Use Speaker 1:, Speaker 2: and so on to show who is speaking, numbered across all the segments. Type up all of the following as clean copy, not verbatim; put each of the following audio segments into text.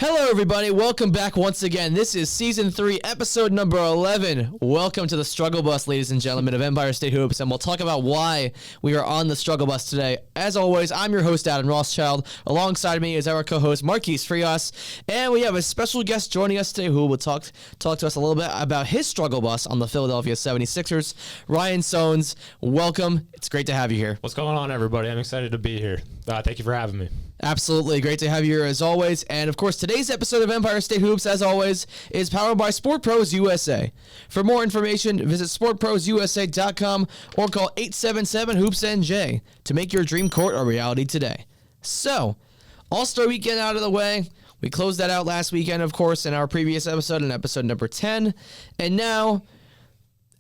Speaker 1: Hello, everybody. Welcome back once again. This is Season 3, Episode number 11. Welcome to the Struggle Bus, ladies and gentlemen, of Empire State Hoops, and we'll talk about why we are on the Struggle Bus today. As always, I'm your host, Adam Rothschild. Alongside me is our co-host, Marquise Frias, and we have a special guest joining us today who will talk to us a little bit about his Struggle Bus on the Philadelphia 76ers. Ryan Sones, welcome. It's great to have you here.
Speaker 2: What's going on, everybody? I'm excited to be here. Thank you for having me.
Speaker 1: Absolutely. Great to have you here as always. And of course, today's episode of Empire State Hoops, as always, is powered by Sport Pros USA. For more information, visit sportprosusa.com or call 877-HOOPS-NJ to make your dream court a reality today. So, All-Star Weekend out of the way. We closed that out last weekend, of course, in our previous episode, in episode number 10. And now,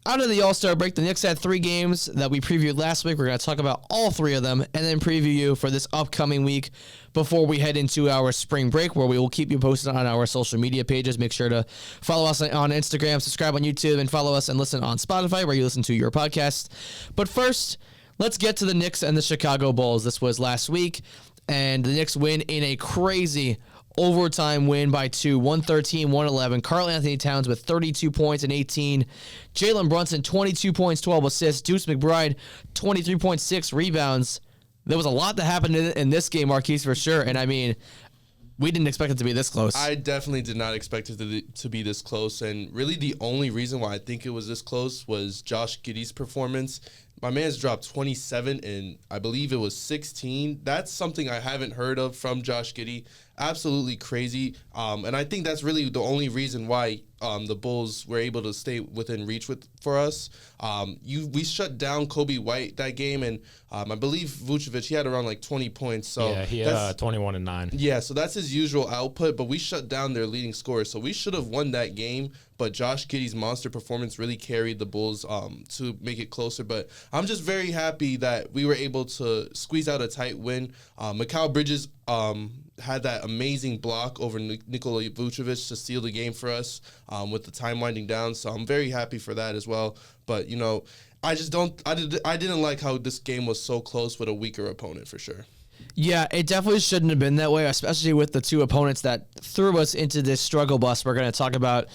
Speaker 1: out of the All-Star break, the Knicks had 3 games that we previewed last week. We're going to talk about all 3 of them and then preview you for this upcoming week before we head into our spring break, where we will keep you posted on our social media pages. Make sure to follow us on Instagram, subscribe on YouTube, and follow us and listen on Spotify, where you listen to your podcast. But first, let's get to the Knicks and the Chicago Bulls. This was last week, and the Knicks win in a crazy overtime win by 2, 113-111. Karl Anthony Towns with 32 points and 18. Jalen Brunson, 22 points, 12 assists. Deuce McBride, 23.6 rebounds. There was a lot that happened in this game, Marquise, for sure. And, I mean, we didn't expect it to be this close.
Speaker 3: I definitely did not expect it to be this close. And really the only reason why I think it was this close was Josh Giddey's performance. My man's dropped 27 and I believe it was 16. That's something I haven't heard of from Josh Giddey. Absolutely crazy. And I think that's really the only reason why the Bulls were able to stay within reach for us. We shut down Kobe White that game, and I believe Vucevic, he had around like 20 points. So
Speaker 2: yeah, he had 21 and 9.
Speaker 3: Yeah, so that's his usual output, but we shut down their leading scorer. So we should have won that game, but Josh Giddey's monster performance really carried the Bulls to make it closer. But I'm just very happy that we were able to squeeze out a tight win. Mikal Bridges had that amazing block over Nikola Vucevic to seal the game for us with the time winding down. So I'm very happy for that as well. But, you know, I didn't like how this game was so close with a weaker opponent for sure.
Speaker 1: Yeah, it definitely shouldn't have been that way, especially with the 2 opponents that threw us into this struggle bus we're going to talk about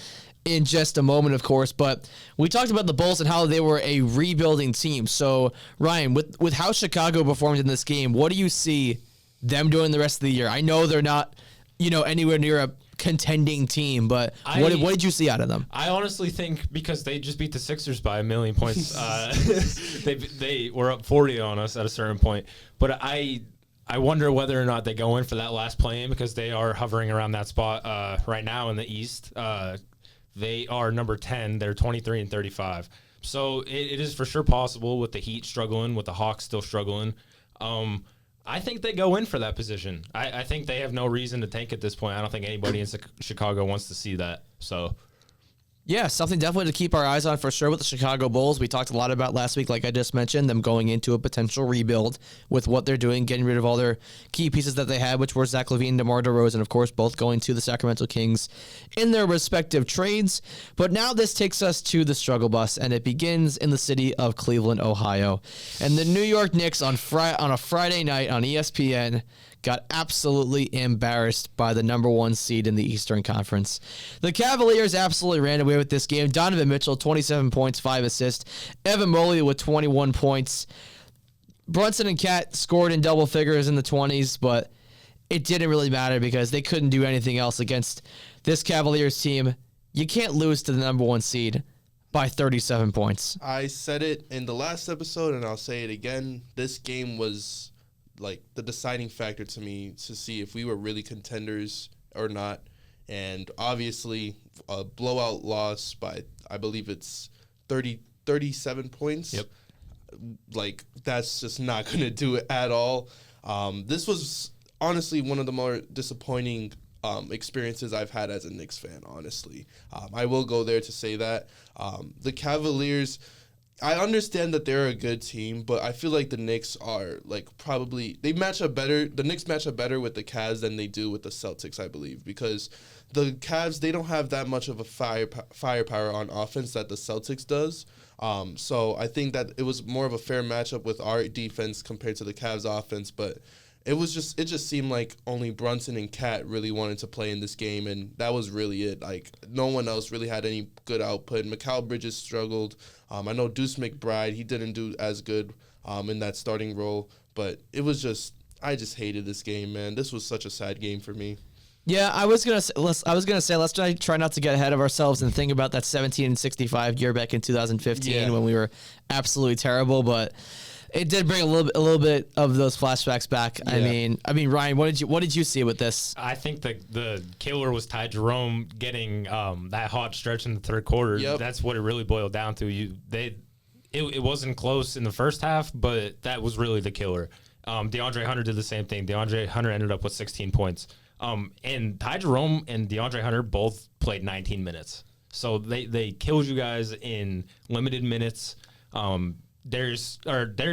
Speaker 1: in just a moment, of course. But we talked about the Bulls and how they were a rebuilding team. So, Ryan, with how Chicago performed in this game, what do you see them doing the rest of the year? I know they're not, anywhere near a contending team, but what did you see out of them?
Speaker 2: I honestly think because they just beat the Sixers by 1,000,000 points, they were up 40 on us at a certain point. But I wonder whether or not they go in for that last play-in, because they are hovering around that spot right now in the East. They are number 10. They're 23 and 35. So it is for sure possible, with the Heat struggling, with the Hawks still struggling. I think they go in for that position. I think they have no reason to tank at this point. I don't think anybody in Chicago wants to see that. So,
Speaker 1: yeah, something definitely to keep our eyes on for sure with the Chicago Bulls. We talked a lot about last week, like I just mentioned, them going into a potential rebuild with what they're doing, getting rid of all their key pieces that they had, which were Zach LaVine and DeMar DeRozan, of course, both going to the Sacramento Kings in their respective trades. But now this takes us to the struggle bus, and it begins in the city of Cleveland, Ohio. And the New York Knicks on a Friday night on ESPN got absolutely embarrassed by the number 1 seed in the Eastern Conference. The Cavaliers absolutely ran away with this game. Donovan Mitchell, 27 points, 5 assists. Evan Mobley with 21 points. Brunson and Cat scored in double figures in the 20s, but it didn't really matter because they couldn't do anything else against this Cavaliers team. You can't lose to the number 1 seed by 37 points.
Speaker 3: I said it in the last episode, and I'll say it again. This game was like the deciding factor to me to see if we were really contenders or not. And obviously a blowout loss by, I believe it's 37 points.
Speaker 2: Yep.
Speaker 3: Like, that's just not going to do it at all. This was honestly one of the more disappointing experiences I've had as a Knicks fan, honestly. I will go there to say that. The Cavaliers, I understand that they're a good team, but I feel like the Knicks are they match up better. The Knicks match up better with the Cavs than they do with the Celtics, I believe, because the Cavs, they don't have that much of a firepower on offense that the Celtics does. So I think that it was more of a fair matchup with our defense compared to the Cavs offense, but it just seemed like only Brunson and Cat really wanted to play in this game, and that was really it. Like, no one else really had any good output. Mikal Bridges struggled. I know Deuce McBride, he didn't do as good in that starting role, but it was just, I just hated this game, man. This was such a sad game for me.
Speaker 1: Yeah, I was gonna say let's try not to get ahead of ourselves and think about that 17-65 year back in 2015 when we were absolutely terrible, but it did bring a little bit of those flashbacks back. Yeah. I mean, Ryan, what did you see with this?
Speaker 2: I think the killer was Ty Jerome getting that hot stretch in the third quarter.
Speaker 3: Yep.
Speaker 2: That's what it really boiled down to. It wasn't close in the first half, but that was really the killer. DeAndre Hunter did the same thing. DeAndre Hunter ended up with 16 points. And Ty Jerome and DeAndre Hunter both played 19 minutes. So they killed you guys in limited minutes. Darius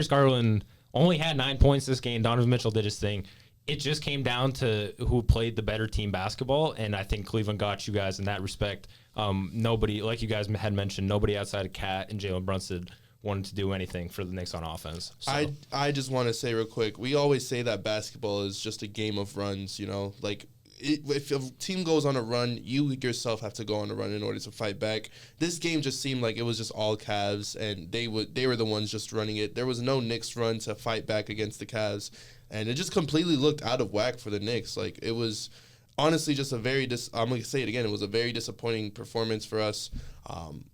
Speaker 2: Garland only had 9 points this game. Donovan Mitchell did his thing. It just came down to who played the better team basketball, and I think Cleveland got you guys in that respect. Nobody, like you guys had mentioned, nobody outside of Cat and Jalen Brunson wanted to do anything for the Knicks on offense. So.
Speaker 3: I just want to say real quick, we always say that basketball is just a game of runs, you know? Like, if a team goes on a run, you yourself have to go on a run in order to fight back. This game just seemed like it was just all Cavs, and they were the ones just running it. There was no Knicks run to fight back against the Cavs, and it just completely looked out of whack for the Knicks. Like, it was honestly just I'm going to say it again, it was a very disappointing performance for us.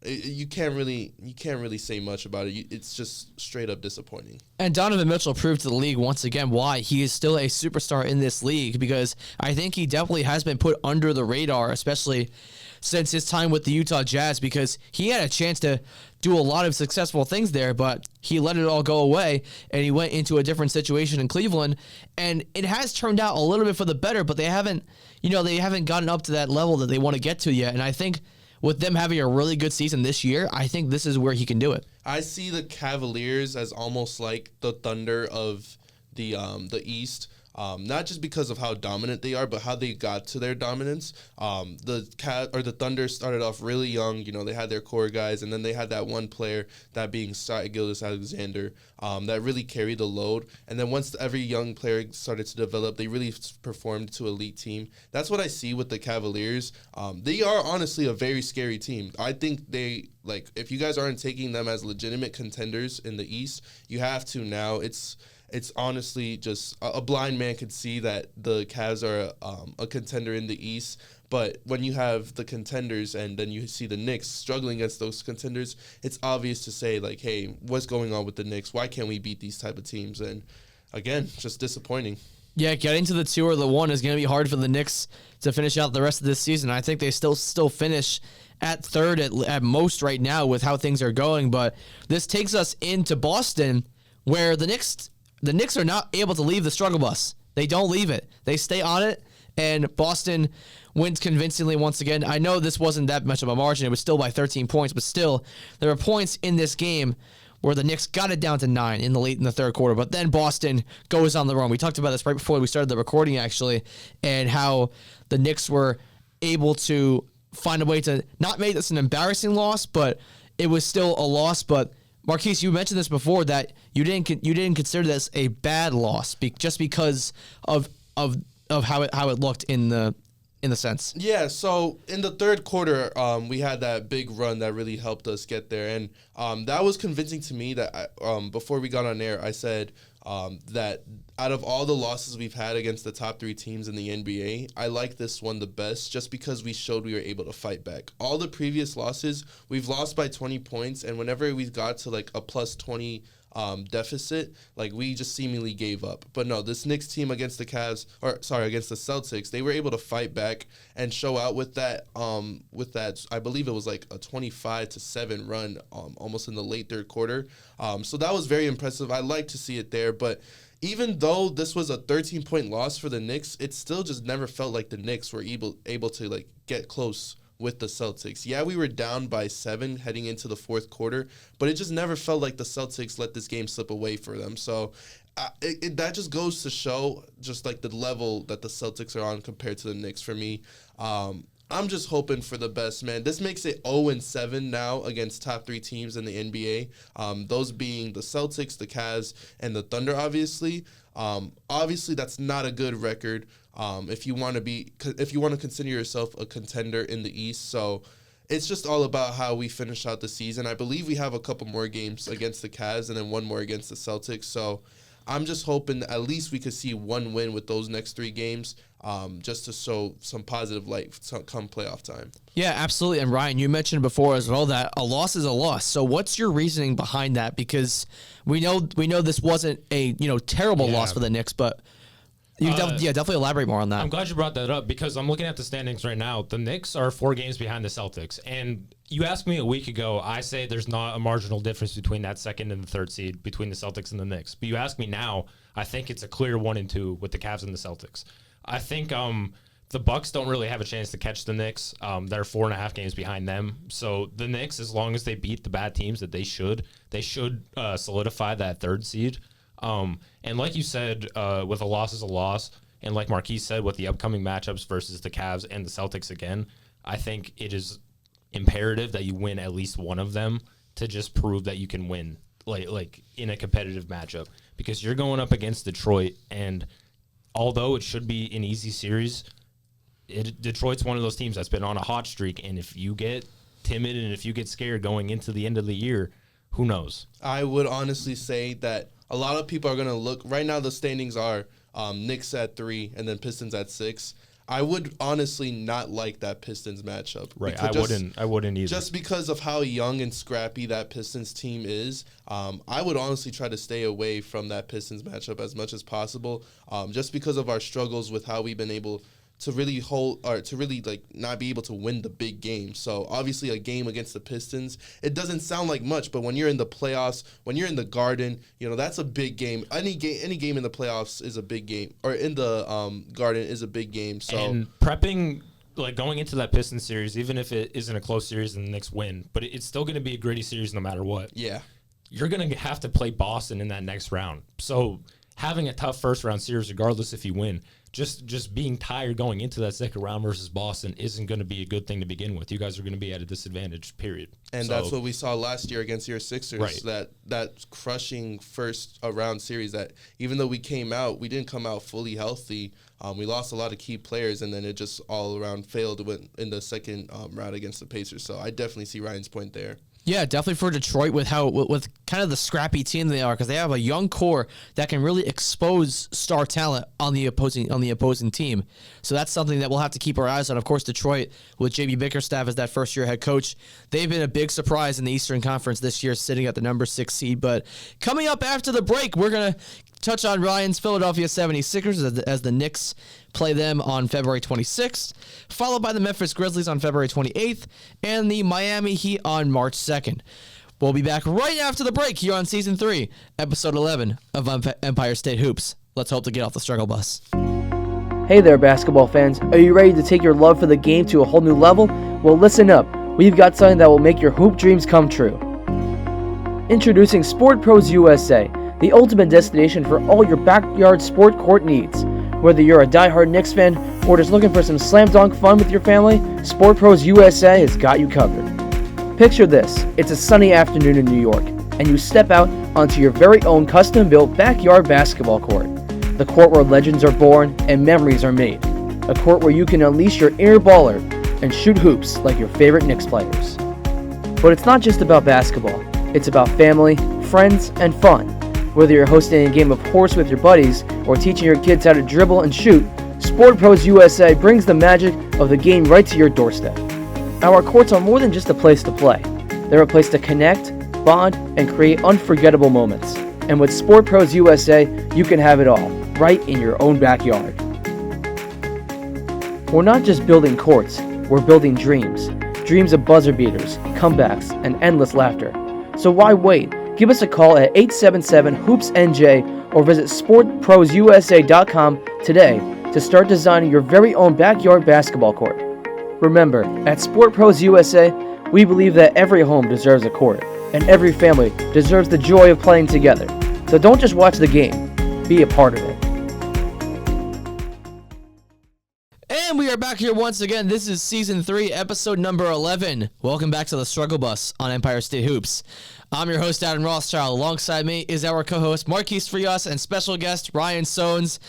Speaker 3: You can't really say much about it. It's just straight up disappointing.
Speaker 1: And Donovan Mitchell proved to the league once again why he is still a superstar in this league, because I think he definitely has been put under the radar, especially since his time with the Utah Jazz, because he had a chance to do a lot of successful things there, but he let it all go away, and he went into a different situation in Cleveland, and it has turned out a little bit for the better, but they haven't gotten up to that level that they want to get to yet, and I think with them having a really good season this year, I think this is where he can do it.
Speaker 3: I see the Cavaliers as almost like the Thunder of the East. Not just because of how dominant they are, but how they got to their dominance. The Thunder started off really young. You know, they had their core guys, and then they had that one player, that being Gilgeous-Alexander, that really carried the load. And then once every young player started to develop, they really performed to elite team. That's what I see with the Cavaliers. They are honestly a very scary team. I think if you guys aren't taking them as legitimate contenders in the East, you have to now. It's honestly just a blind man could see that the Cavs are a contender in the East. But when you have the contenders and then you see the Knicks struggling against those contenders, it's obvious to say, like, hey, what's going on with the Knicks? Why can't we beat these type of teams? And, again, just disappointing.
Speaker 1: Yeah, getting to the 2 or the 1 is going to be hard for the Knicks to finish out the rest of this season. I think they still finish at third at most right now with how things are going. But this takes us into Boston, where the Knicks are not able to leave the struggle bus. They don't leave it. They stay on it, and Boston wins convincingly once again. I know this wasn't that much of a margin. It was still by 13 points, but still, there were points in this game where the Knicks got it down to 9 in the third quarter, but then Boston goes on the run. We talked about this right before we started the recording, actually, and how the Knicks were able to find a way to not make this an embarrassing loss, but it was still a loss. But Marquise, you mentioned this before, that you didn't consider this a bad loss just because of how it looked in the sense.
Speaker 3: Yeah, so in the third quarter, we had that big run that really helped us get there, and that was convincing to me. That before we got on air, I said that out of all the losses we've had against the top 3 teams in the NBA, I like this one the best just because we showed we were able to fight back. All the previous losses, we've lost by 20 points, and whenever we got to like a plus 20 deficit, like, we just seemingly gave up. But no, this Knicks team against the Celtics, they were able to fight back and show out with that. I believe it was like a 25-7 run, almost in the late third quarter. So that was very impressive. I like to see it there, but even though this was a 13-point loss for the Knicks, it still just never felt like the Knicks were able to like get close with the Celtics. Yeah, we were down by 7 heading into the fourth quarter, but it just never felt like the Celtics let this game slip away for them. So that just goes to show just like the level that the Celtics are on compared to the Knicks for me. I'm just hoping for the best, man. This makes it 0-7 now against top 3 teams in the NBA. Those being the Celtics, the Cavs, and the Thunder, obviously. Obviously, that's not a good record if you want to consider yourself a contender in the East. So it's just all about how we finish out the season. I believe we have a couple more games against the Cavs and then one more against the Celtics. So I'm just hoping that at least we could see one win with those next 3 games, just to show some positive light come playoff time.
Speaker 1: Yeah, absolutely. And Ryan, you mentioned before as well that a loss is a loss. So what's your reasoning behind that? Because we know this wasn't a terrible loss for the Knicks, but definitely elaborate more on that.
Speaker 2: I'm glad you brought that up because I'm looking at the standings right now. The Knicks are 4 games behind the Celtics. And you asked me a week ago, I say there's not a marginal difference between that 2nd and the 3rd seed between the Celtics and the Knicks. But you ask me now, I think it's a clear 1 and 2 with the Cavs and the Celtics. I think the Bucks don't really have a chance to catch the Knicks. They're 4.5 games behind them. So the Knicks, as long as they beat the bad teams that they should solidify that 3rd seed. And like you said, with a loss is a loss, and like Marquise said, with the upcoming matchups versus the Cavs and the Celtics again, I think it is imperative that you win at least one of them to just prove that you can win, like in a competitive matchup, because you're going up against Detroit, and although it should be an easy series, Detroit's one of those teams that's been on a hot streak, and if you get timid and if you get scared going into the end of the year, who knows?
Speaker 3: I would honestly say that a lot of people are going to look. Right now, the standings are Knicks at 3 and then Pistons at 6. I would honestly not like that Pistons matchup.
Speaker 2: Right, I wouldn't either.
Speaker 3: Just because of how young and scrappy that Pistons team is, I would honestly try to stay away from that Pistons matchup as much as possible, just because of our struggles with how we've been able to really not be able to win the big game. So obviously a game against the Pistons, it doesn't sound like much, but when you're in the playoffs, when you're in the Garden, that's a big game. Any game in the playoffs is a big game, or in the Garden is a big game. So
Speaker 2: and prepping, like going into that Pistons series, even if it isn't a close series and the Knicks win, but it's still going to be a gritty series no matter what.
Speaker 3: Yeah,
Speaker 2: you're going to have to play Boston in that next round. So having a tough first round series, regardless if you win, just being tired going into that second round versus Boston isn't going to be a good thing to begin with. You guys are going to be at a disadvantage, period.
Speaker 3: And that's what we saw last year against your Sixers,
Speaker 2: right.
Speaker 3: that crushing first round series, that even though we didn't come out fully healthy. We lost a lot of key players, and then it just all around failed in the second round against the Pacers. So I definitely see Ryan's point there.
Speaker 1: Yeah, definitely for Detroit with kind of the scrappy team they are, because they have a young core that can really expose star talent on the opposing team. So that's something that we'll have to keep our eyes on. Of course, Detroit with JB Bickerstaff as that first-year head coach, they've been a big surprise in the Eastern Conference this year, sitting at the number 6 seed. But coming up after the break, we're gonna touch on Ryan's Philadelphia 76ers as the Knicks play them on February 26th, followed by the Memphis Grizzlies on February 28th, and the Miami Heat on March 2nd. We'll be back right after the break here on Season 3, Episode 11 of Empire State Hoops. Let's hope to get off the struggle bus.
Speaker 4: Hey there, basketball fans. Are you ready to take your love for the game to a whole new level? Well, listen up. We've got something that will make your hoop dreams come true. Introducing Sport Pros USA, the ultimate destination for all your backyard sport court needs. Whether you're a diehard Knicks fan or just looking for some slam dunk fun with your family, Sport Pros USA has got you covered. Picture this, it's a sunny afternoon in New York, and you step out onto your very own custom-built backyard basketball court. The court where legends are born and memories are made. A court where you can unleash your inner baller and shoot hoops like your favorite Knicks players. But it's not just about basketball, it's about family, friends, and fun. Whether you're hosting a game of horse with your buddies or teaching your kids how to dribble and shoot, Sport Pros USA brings the magic of the game right to your doorstep. Our courts are more than just a place to play. They're a place to connect, bond, and create unforgettable moments. And with Sport Pros USA, you can have it all, right in your own backyard. We're not just building courts, we're building dreams. Dreams of buzzer beaters, comebacks, and endless laughter. So why wait? Give us a call at 877-HOOPS-NJ or visit sportprosusa.com today to start designing your very own backyard basketball court. Remember, at Sport Pros USA, we believe that every home deserves a court, and every family deserves the joy of playing together. So don't just watch the game, be a part of it.
Speaker 1: And we are back here once again. This is Season 3, Episode number 11. Welcome back to the Struggle Bus on Empire State Hoops. I'm your host, Adam Rothschild. Alongside me is our co-host, Marquise Frias, and special guest, Ryan Sones,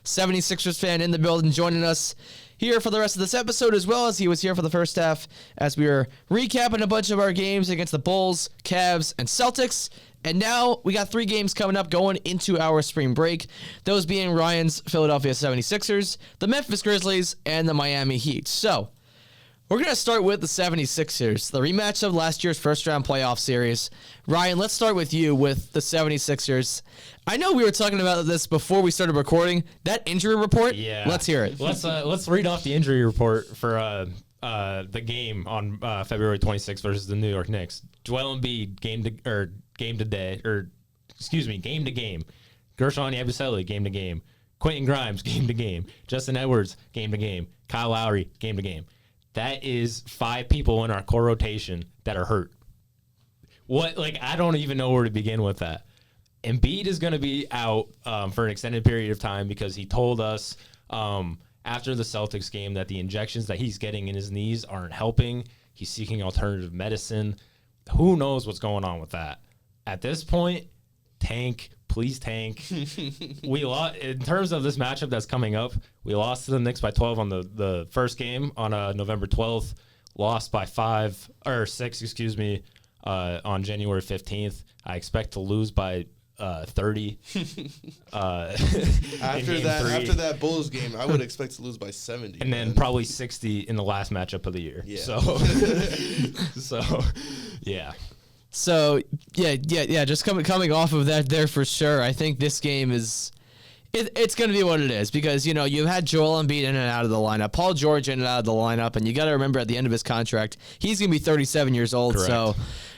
Speaker 1: 76ers fan in the building, joining us here for the rest of this episode, as well as he was here for the first half as we were recapping a bunch of our games against the Bulls, Cavs, and Celtics. And now we got 3 games coming up going into our spring break, those being Ryan's Philadelphia 76ers, the Memphis Grizzlies, and the Miami Heat. So we're going to start with the 76ers, the rematch of last year's first-round playoff series. Ryan, let's start with you with the 76ers. I know we were talking about this before we started recording. That injury report, let's hear it.
Speaker 2: Let's read off the injury report for the game on February 26th versus the New York Knicks. Joel Embiid game to game. Gershon Yabusele game to game. Quentin Grimes game to game. Justin Edwards game to game. Kyle Lowry game to game. That is 5 people in our core rotation that are hurt. I don't even know where to begin with that. Embiid is going to be out for an extended period of time because he told us after the Celtics game that the injections that he's getting in his knees aren't helping. He's seeking alternative medicine. Who knows what's going on with that? At this point, please tank. We lost in terms of this matchup that's coming up. We lost to the Knicks by 12 on the first game on November 12th. Lost by 6 on January 15th. I expect to lose by 30.
Speaker 3: After that Bulls game, I would expect to lose by 70.
Speaker 2: And then probably 60 in the last matchup of the year.
Speaker 3: Yeah.
Speaker 2: Yeah.
Speaker 1: So, just coming off of that there for sure. I think this game is it's going to be what it is because, you had Joel Embiid in and out of the lineup, Paul George in and out of the lineup, and you got to remember at the end of his contract, he's going to be 37 years old.
Speaker 2: Correct. So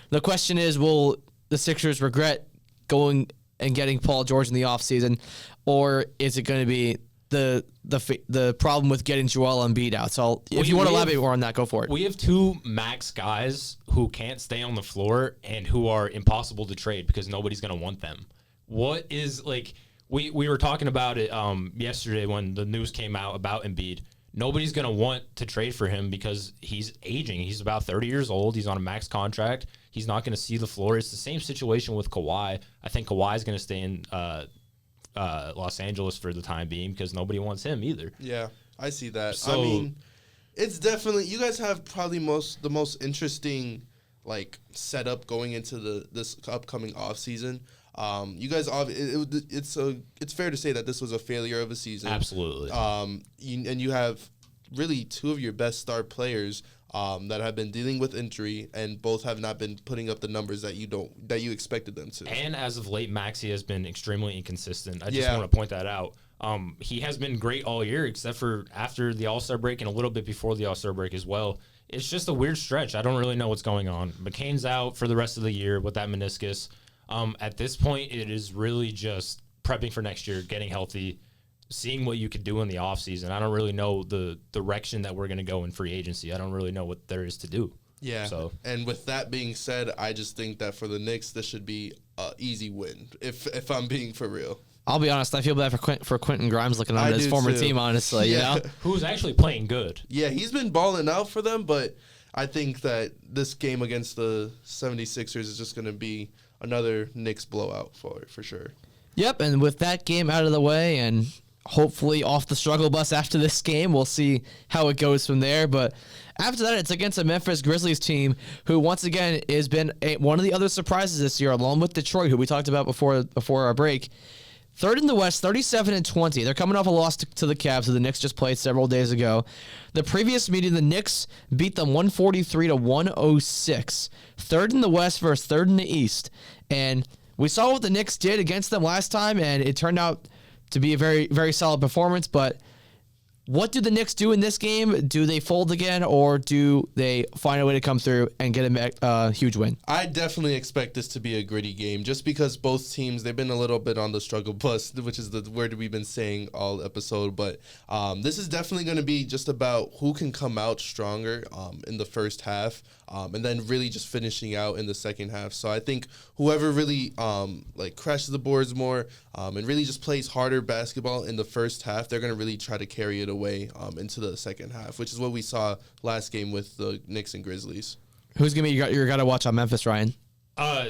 Speaker 1: the question is, will the Sixers regret going and getting Paul George in the offseason, or is it going to be the problem with getting Joel Embiid out? So if you want to elaborate more on that, go for it.
Speaker 2: We have 2 max guys who can't stay on the floor and who are impossible to trade because nobody's going to want them. What is we were talking about it yesterday when the news came out about Embiid. Nobody's going to want to trade for him because he's aging. He's about 30 years old. He's on a max contract. He's not going to see the floor. It's the same situation with Kawhi. I think Kawhi's going to stay in Los Angeles for the time being because nobody wants him either.
Speaker 3: Yeah, I see that.
Speaker 2: So,
Speaker 3: I mean, it's definitely you guys have probably the most interesting setup going into this upcoming offseason. You guys, it's fair to say that this was a failure of a season.
Speaker 2: Absolutely.
Speaker 3: And you have really 2 of your best star players that have been dealing with injury, and both have not been putting up the numbers that you expected them to.
Speaker 2: And as of late, Maxey has been extremely inconsistent. I just want to point that out. He has been great all year, except for after the All-Star break and a little bit before the All-Star break as well. It's just a weird stretch. I don't really know what's going on. McCain's out for the rest of the year with that meniscus. At this point, it is really just prepping for next year, getting healthy, seeing what you could do in the offseason. I don't really know the direction that we're going to go in free agency. I don't really know what there is to do.
Speaker 3: Yeah.
Speaker 2: So,
Speaker 3: and with that being said, I just think that for the Knicks, this should be an easy win, if I'm being for real.
Speaker 1: I'll be honest, I feel bad for Quentin Grimes looking on his former team, honestly.
Speaker 3: Yeah.
Speaker 2: Who's actually playing good.
Speaker 3: Yeah, he's been balling out for them, but I think that this game against the 76ers is just going to be another Knicks blowout for sure.
Speaker 1: Yep, and with that game out of the way and hopefully off the struggle bus after this game, we'll see how it goes from there. But after that, it's against a Memphis Grizzlies team who, once again, has been one of the other surprises this year, along with Detroit, who we talked about before our break. Third in the West, 37-20. They're coming off a loss to the Cavs, who the Knicks just played several days ago. The previous meeting, the Knicks beat them 143-106. Third in the West versus third in the East. And we saw what the Knicks did against them last time, and it turned out to be a very, very solid performance. But what do the Knicks do in this game? Do they fold again, or do they find a way to come through and get a huge win?
Speaker 3: I definitely expect this to be a gritty game, just because both teams, they've been a little bit on the struggle bus, which is the word we've been saying all episode. But this is definitely going to be just about who can come out stronger in the first half, and then really just finishing out in the second half. So I think whoever really crashes the boards more and really just plays harder basketball in the first half, they're going to really try to carry it away into the second half, which is what we saw last game with the Knicks and Grizzlies.
Speaker 1: Who's going to be your guy to watch on Memphis, Ryan?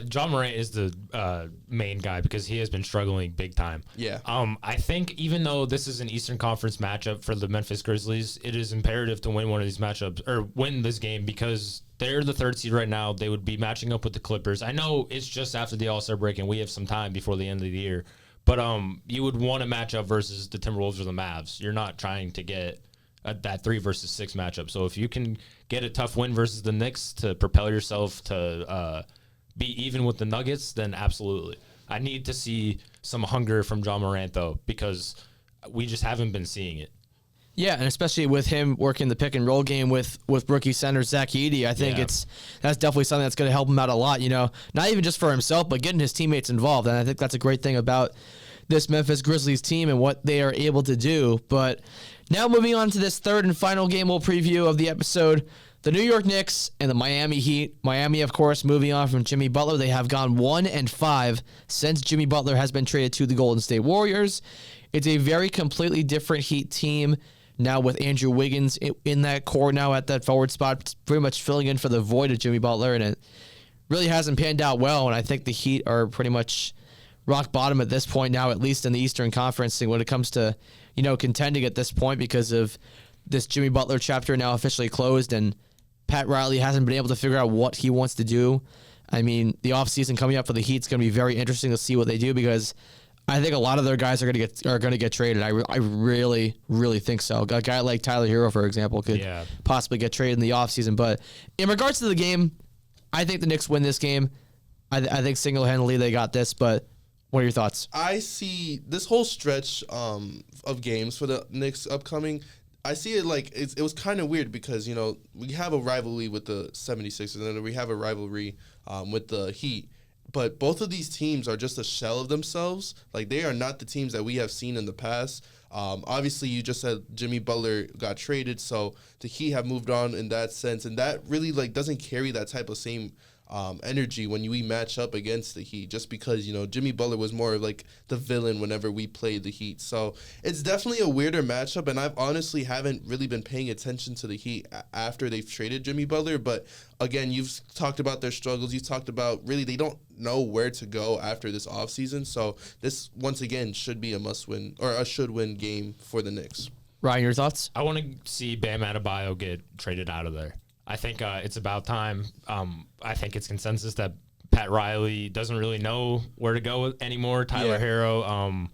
Speaker 2: John Morant is the main guy because he has been struggling big time.
Speaker 3: Yeah.
Speaker 2: I think even though this is an Eastern Conference matchup for the Memphis Grizzlies, it is imperative to win one of these matchups or win this game because they're the 3rd seed right now. They would be matching up with the Clippers. I know it's just after the All-Star break and we have some time before the end of the year, but you would want to match up versus the Timberwolves or the Mavs. You're not trying to get that 3 versus 6 matchup. So if you can get a tough win versus the Knicks to propel yourself to be even with the Nuggets, then absolutely. I need to see some hunger from John Morant, though, because we just haven't been seeing it.
Speaker 1: Yeah, and especially with him working the pick and roll game with rookie center Zach Edey, I think that's definitely something that's going to help him out a lot. Not even just for himself, but getting his teammates involved. And I think that's a great thing about this Memphis Grizzlies team and what they are able to do. But now moving on to this third and final game we'll preview of the episode. The New York Knicks and the Miami Heat. Miami, of course, moving on from Jimmy Butler. They have gone 1-5 since Jimmy Butler has been traded to the Golden State Warriors. It's a very completely different Heat team now with Andrew Wiggins in that core now at that forward spot, pretty much filling in for the void of Jimmy Butler, and it really hasn't panned out well, and I think the Heat are pretty much rock bottom at this point now, at least in the Eastern Conference, when it comes to, contending at this point because of this Jimmy Butler chapter now officially closed, and Pat Riley hasn't been able to figure out what he wants to do. I mean, the offseason coming up for the Heat is going to be very interesting to see what they do because I think a lot of their guys are going to get traded. I really, really think so. A guy like Tyler Hero, for example, could possibly get traded in the offseason. But in regards to the game, I think the Knicks win this game. I think single-handedly they got this, but what are your thoughts?
Speaker 3: I see this whole stretch of games for the Knicks upcoming. I see it like it was kind of weird because, we have a rivalry with the 76ers and then we have a rivalry with the Heat. But both of these teams are just a shell of themselves. Like, they are not the teams that we have seen in the past. Obviously, you just said Jimmy Butler got traded, so the Heat have moved on in that sense. And that really, doesn't carry that type of same energy when we match up against the Heat, just because, Jimmy Butler was more like the villain whenever we played the Heat. So it's definitely a weirder matchup, and I've honestly haven't really been paying attention to the Heat after they've traded Jimmy Butler. But again, you've talked about their struggles. You've talked about really they don't know where to go after this offseason. So this, once again, should be a must-win or a should-win game for the Knicks.
Speaker 1: Ryan, your thoughts?
Speaker 2: I want to see Bam Adebayo get traded out of there. I think it's about time. I think it's consensus that Pat Riley doesn't really know where to go anymore. Tyler Hero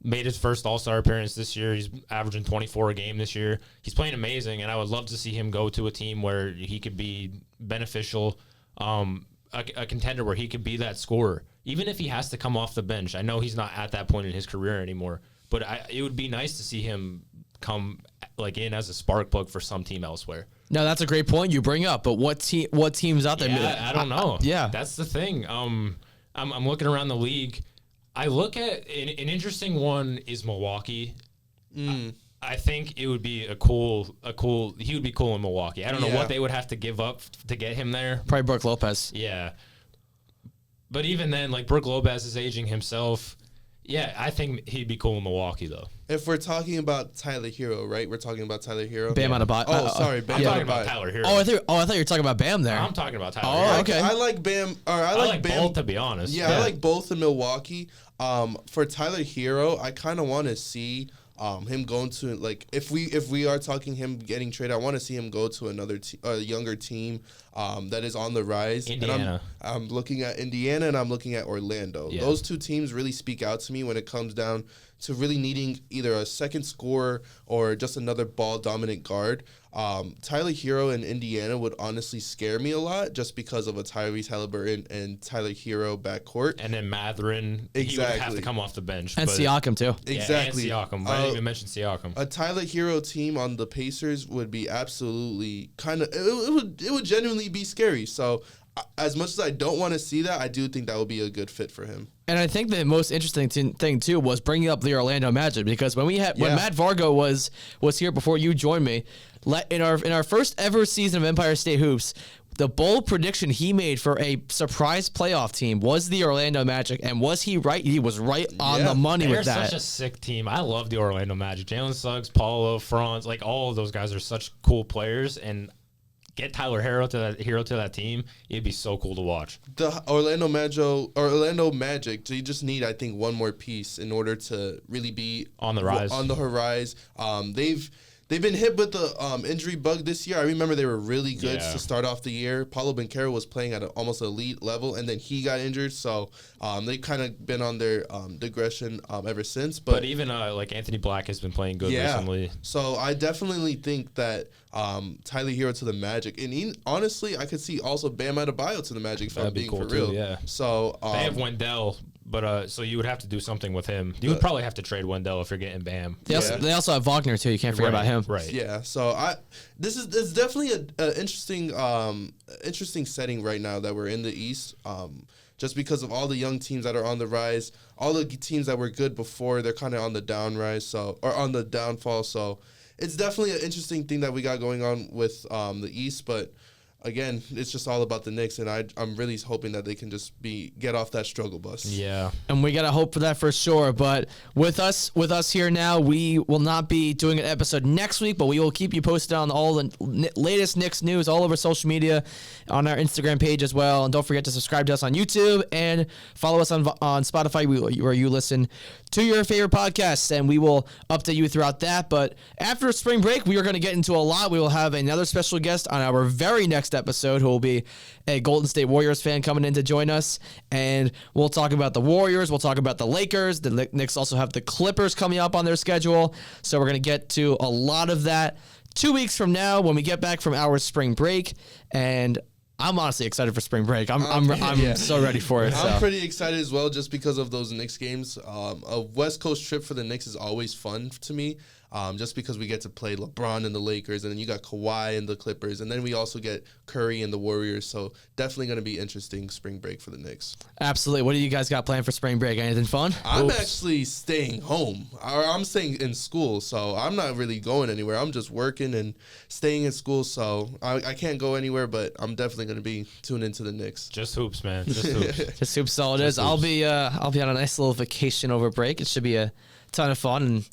Speaker 2: made his first All-Star appearance this year. He's averaging 24 a game this year. He's playing amazing, and I would love to see him go to a team where he could be beneficial, a contender where he could be that scorer, even if he has to come off the bench. I know he's not at that point in his career anymore, but it would be nice to see him come in as a spark plug for some team elsewhere.
Speaker 1: No, that's a great point you bring up. But what teams out there?
Speaker 2: Yeah, I don't know.
Speaker 1: Yeah,
Speaker 2: that's the thing. I'm looking around the league. I look at an interesting one is Milwaukee. I think it would be he would be cool in Milwaukee. I don't know what they would have to give up to get him there.
Speaker 1: Probably Brook Lopez.
Speaker 2: Yeah. But even then, Brook Lopez is aging himself. Yeah, I think he'd be cool in Milwaukee, though.
Speaker 3: If we're talking about Tyler Hero, right? We're talking about Tyler Hero.
Speaker 1: Bam Adebayo.
Speaker 3: Oh, sorry, Bam
Speaker 2: I'm talking
Speaker 3: Adebayo.
Speaker 2: about Tyler Hero.
Speaker 1: I thought you were talking about Bam there.
Speaker 2: I'm talking about Tyler Hero.
Speaker 1: Okay.
Speaker 3: I like Bam. Or I like Bam
Speaker 2: both, to be honest.
Speaker 3: Yeah, I like both in Milwaukee. For Tyler Hero, I kind of want to see him going to if we are talking him getting traded, I want to see him go to another younger team that is on the rise.
Speaker 2: Indiana.
Speaker 3: And I'm looking at Indiana and I'm looking at Orlando.
Speaker 2: Yeah.
Speaker 3: Those two teams really speak out to me when it comes down to really needing either a second scorer or just another ball dominant guard. Tyler Hero in Indiana would honestly scare me a lot just because of a Tyrese Halliburton and Tyler Hero backcourt.
Speaker 2: And then Mathurin, he would have to come off the bench.
Speaker 1: And Siakam, too.
Speaker 3: Exactly.
Speaker 2: Yeah, and Siakam. I didn't even mention Siakam.
Speaker 3: A Tyler Hero team on the Pacers would be absolutely it would genuinely be scary. So as much as I don't want to see that, I do think that would be a good fit for him.
Speaker 1: And I think the most interesting thing too was bringing up the Orlando Magic, because when Matt Vargo was here before you joined me, in our first ever season of Empire State Hoops, the bold prediction he made for a surprise playoff team was the Orlando Magic, and was he right? He was right on the money with that.
Speaker 2: They're such a sick team. I love the Orlando Magic. Jalen Suggs, Paulo, Franz, like all of those guys are such cool players, and get Tyler Hero to that team, it'd be so cool to watch.
Speaker 3: The Orlando Magic, they just need, I think, one more piece in order to really be
Speaker 2: on the rise.
Speaker 3: They've been hit with the injury bug this year. I remember they were really good to start off the year. Paulo Banchero was playing at almost elite level, and then he got injured. So they've kind of been on their digression ever since. But
Speaker 2: even like Anthony Black has been playing good recently.
Speaker 3: So I definitely think that Tyler Hero to the Magic. And honestly, I could see also Bam Adebayo to the Magic, if I'm being cool for real.
Speaker 2: Yeah.
Speaker 3: So
Speaker 2: they have Wendell. But so you would have to do something with him. You would probably have to trade Wendell if you're getting Bam.
Speaker 1: They also have Wagner too. You can't forget about him.
Speaker 2: Right.
Speaker 3: Yeah. So it's definitely an interesting setting right now that we're in the East. Just because of all the young teams that are on the rise, all the teams that were good before, they're kind of on the on the downfall. So it's definitely an interesting thing that we got going on with the East, but. Again, it's just all about the Knicks, and I'm really hoping that they can just get off that struggle bus.
Speaker 2: Yeah,
Speaker 1: and we gotta hope for that for sure. But with us here now, we will not be doing an episode next week, but we will keep you posted on all the latest Knicks news all over social media, on our Instagram page as well. And don't forget to subscribe to us on YouTube and follow us on Spotify, where you listen to your favorite podcasts, and we will update you throughout that. But after spring break, we are going to get into a lot. We will have another special guest on our very next episode who will be a Golden State Warriors fan coming in to join us, and we'll talk about the Warriors, we'll talk about the Lakers. The Knicks also have the Clippers coming up on their schedule, so we're going to get to a lot of that 2 weeks from now when we get back from our spring break. And I'm honestly excited for spring break. I'm so ready for it.
Speaker 3: I'm pretty excited as well, just because of those Knicks games. A West Coast trip for the Knicks is always fun to me, just because we get to play LeBron and the Lakers, and then you got Kawhi and the Clippers, and then we also get Curry and the Warriors. So definitely going to be interesting spring break for the Knicks.
Speaker 1: Absolutely. What do you guys got planned for spring break? Anything fun?
Speaker 3: I'm actually staying home. I'm staying in school, so I'm not really going anywhere. I'm just working and staying in school, so I can't go anywhere, but I'm definitely going to be tuned into the Knicks.
Speaker 2: Just hoops, man. Just hoops.
Speaker 1: Just hoops, all it is. I'll be on a nice little vacation over break. It should be a ton of fun, and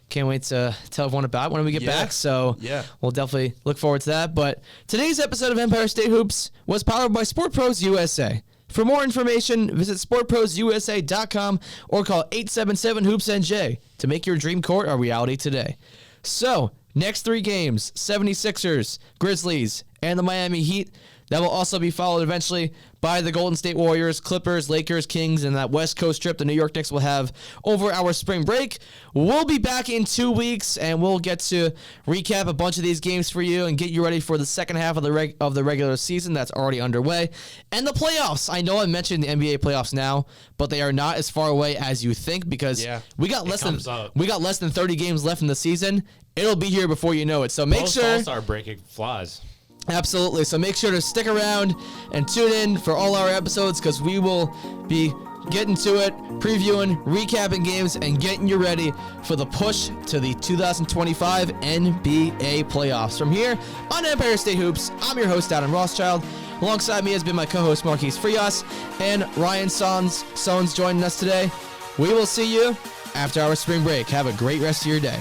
Speaker 1: can't wait to tell everyone about it when we get back. So we'll definitely look forward to that. But today's episode of Empire State Hoops was powered by Sport Pros USA. For more information, visit sportprosusa.com or call 877-HOOPS-NJ to make your dream court a reality today. So, next 3 games, 76ers, Grizzlies, and the Miami Heat. That will also be followed eventually by the Golden State Warriors, Clippers, Lakers, Kings, and that West Coast trip the New York Knicks will have over our spring break. We'll be back in 2 weeks, and we'll get to recap a bunch of these games for you and get you ready for the second half of the regular season that's already underway. And the playoffs. I know I mentioned the NBA playoffs now, but they are not as far away as you think, because we got less than 30 games left in the season. It'll be here before you know it. So make sure
Speaker 2: All-Star break, it flies.
Speaker 1: Absolutely. So make sure to stick around and tune in for all our episodes, because we will be getting to it, previewing, recapping games, and getting you ready for the push to the 2025 NBA playoffs. From here on Empire State Hoops, I'm your host, Adam Rothschild. Alongside me has been my co-host, Marquise Frias, and Ryan Sones joining us today. We will see you after our spring break. Have a great rest of your day.